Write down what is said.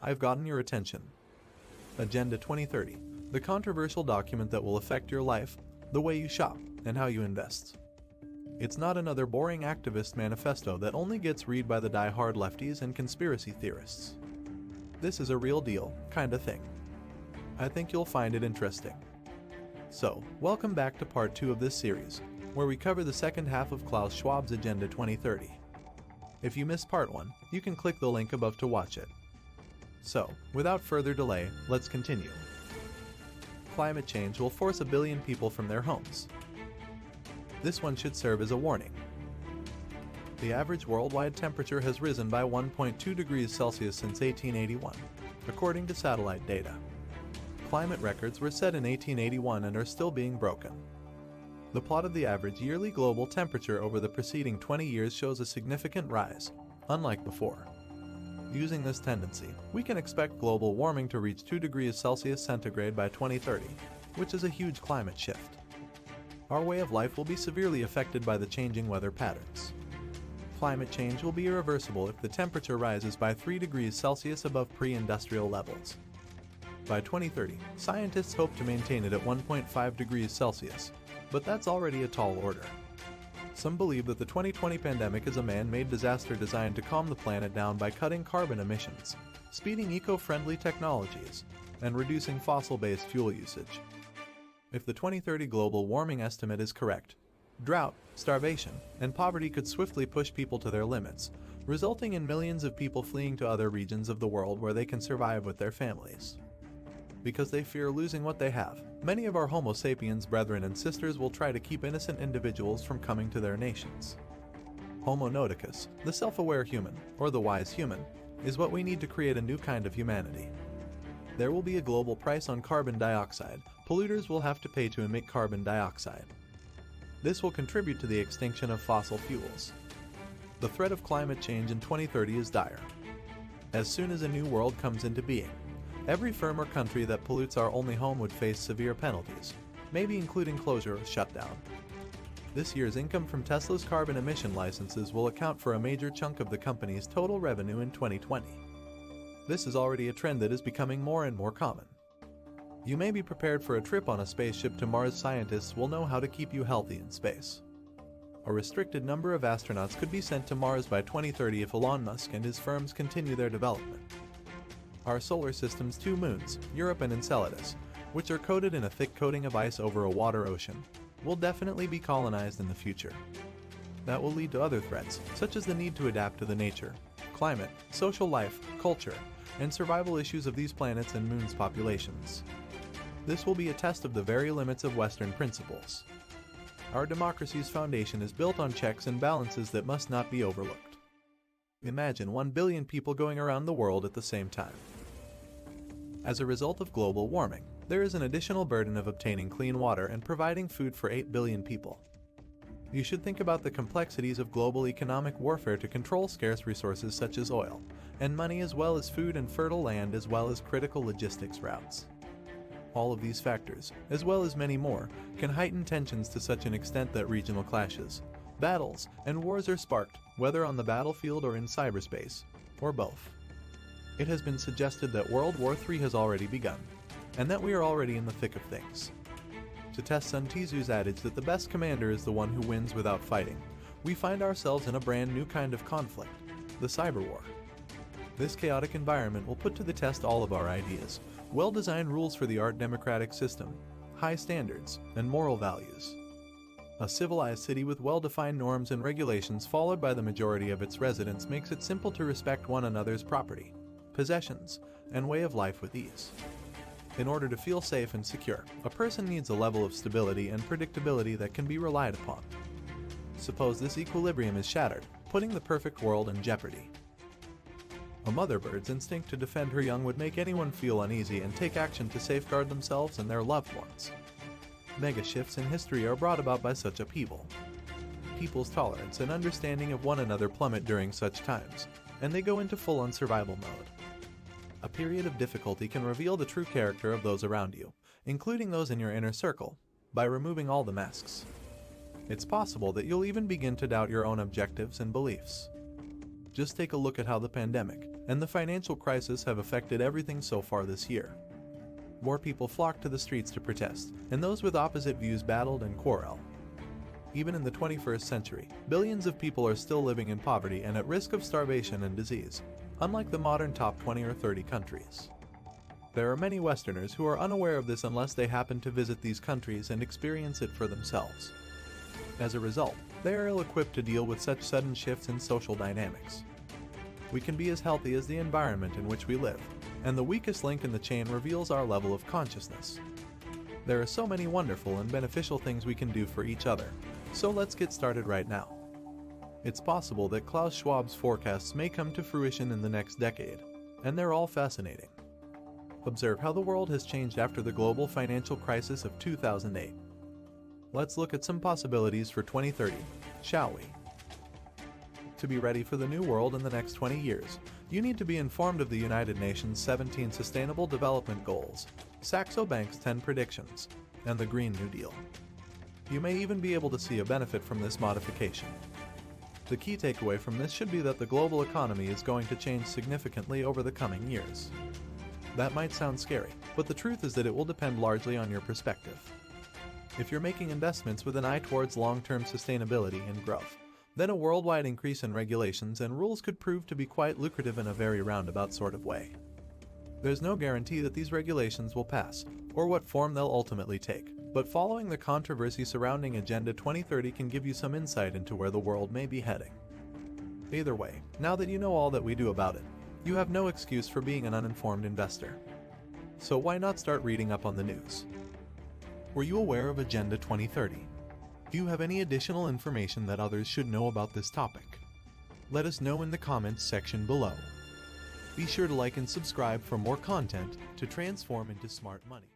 I've gotten your attention. Agenda 2030, the controversial document that will affect your life, the way you shop, and how you invest. It's not another boring activist manifesto that only gets read by the die-hard lefties and conspiracy theorists. This is a real deal, kinda thing. I think you'll find it interesting. So, welcome back to part 2 of this series, where we cover the second half of Klaus Schwab's Agenda 2030. If you missed part 1, you can click the link above to watch it. So, without further delay, let's continue. Climate change will force 1 billion people from their homes. This one should serve as a warning. The average worldwide temperature has risen by 1.2 degrees Celsius since 1881, according to satellite data. Climate records were set in 1881 and are still being broken. The plot of the average yearly global temperature over the preceding 20 years shows a significant rise, unlike before. Using this tendency, we can expect global warming to reach 2 degrees Celsius centigrade by 2030, which is a huge climate shift. Our way of life will be severely affected by the changing weather patterns. Climate change will be irreversible if the temperature rises by 3 degrees Celsius above pre-industrial levels. By 2030, scientists hope to maintain it at 1.5 degrees Celsius, but that's already a tall order. Some believe that the 2020 pandemic is a man-made disaster designed to calm the planet down by cutting carbon emissions, speeding eco-friendly technologies, and reducing fossil-based fuel usage. If the 2030 global warming estimate is correct, drought, starvation, and poverty could swiftly push people to their limits, resulting in millions of people fleeing to other regions of the world where they can survive with their families. Because they fear losing what they have, many of our Homo sapiens brethren and sisters will try to keep innocent individuals from coming to their nations. Homo Nauticus, the self-aware human, or the wise human, is what we need to create a new kind of humanity. There will be a global price on carbon dioxide. Polluters will have to pay to emit carbon dioxide. This will contribute to the extinction of fossil fuels. The threat of climate change in 2030 is dire. As soon as a new world comes into being, every firm or country that pollutes our only home would face severe penalties, maybe including closure or shutdown. This year's income from Tesla's carbon emission licenses will account for a major chunk of the company's total revenue in 2020. This is already a trend that is becoming more and more common. You may be prepared for a trip on a spaceship to Mars. Scientists will know how to keep you healthy in space. A restricted number of astronauts could be sent to Mars by 2030 if Elon Musk and his firms continue their development. Our solar system's 2 moons, Europe and Enceladus, which are coated in a thick coating of ice over a water ocean, will definitely be colonized in the future. That will lead to other threats, such as the need to adapt to the nature, climate, social life, culture, and survival issues of these planets and moons' populations. This will be a test of the very limits of Western principles. Our democracy's foundation is built on checks and balances that must not be overlooked. Imagine 1 billion people going around the world at the same time. As a result of global warming, there is an additional burden of obtaining clean water and providing food for 8 billion people. You should think about the complexities of global economic warfare to control scarce resources such as oil and money, as well as food and fertile land, as well as critical logistics routes. All of these factors, as well as many more, can heighten tensions to such an extent that regional clashes, battles, and wars are sparked, whether on the battlefield or in cyberspace, or both. It has been suggested that World War III has already begun, and that we are already in the thick of things. To test Sun Tzu's adage that the best commander is the one who wins without fighting, we find ourselves in a brand new kind of conflict, the cyber war. This chaotic environment will put to the test all of our ideas, well-designed rules for the art democratic system, high standards, and moral values. A civilized city with well-defined norms and regulations followed by the majority of its residents makes it simple to respect one another's property, possessions, and way of life with ease. In order to feel safe and secure, a person needs a level of stability and predictability that can be relied upon. Suppose this equilibrium is shattered, putting the perfect world in jeopardy. A mother bird's instinct to defend her young would make anyone feel uneasy and take action to safeguard themselves and their loved ones. Mega shifts in history are brought about by such upheaval. People's tolerance and understanding of one another plummet during such times, and they go into full-on survival mode. A period of difficulty can reveal the true character of those around you, including those in your inner circle, by removing all the masks. It's possible that you'll even begin to doubt your own objectives and beliefs. Just take a look at how the pandemic, and the financial crisis have affected everything so far this year. More people flocked to the streets to protest, and those with opposite views battled and quarreled. Even in the 21st century, billions of people are still living in poverty and at risk of starvation and disease, unlike the modern top 20 or 30 countries. There are many Westerners who are unaware of this unless they happen to visit these countries and experience it for themselves. As a result, they are ill-equipped to deal with such sudden shifts in social dynamics. We can be as healthy as the environment in which we live, and the weakest link in the chain reveals our level of consciousness. There are so many wonderful and beneficial things we can do for each other, so let's get started right now. It's possible that Klaus Schwab's forecasts may come to fruition in the next decade, and they're all fascinating. Observe how the world has changed after the global financial crisis of 2008. Let's look at some possibilities for 2030, shall we? To be ready for the new world in the next 20 years, you need to be informed of the United Nations' 17 Sustainable Development Goals, Saxo Bank's 10 predictions, and the Green New Deal. You may even be able to see a benefit from this modification. The key takeaway from this should be that the global economy is going to change significantly over the coming years. That might sound scary, but the truth is that it will depend largely on your perspective. If you're making investments with an eye towards long-term sustainability and growth, then a worldwide increase in regulations and rules could prove to be quite lucrative in a very roundabout sort of way. There's no guarantee that these regulations will pass, or what form they'll ultimately take, but following the controversy surrounding Agenda 2030 can give you some insight into where the world may be heading. Either way, now that you know all that we do about it, you have no excuse for being an uninformed investor. So why not start reading up on the news? Were you aware of Agenda 2030? Do you have any additional information that others should know about this topic? Let us know in the comments section below. Be sure to like and subscribe for more content to transform into smart money.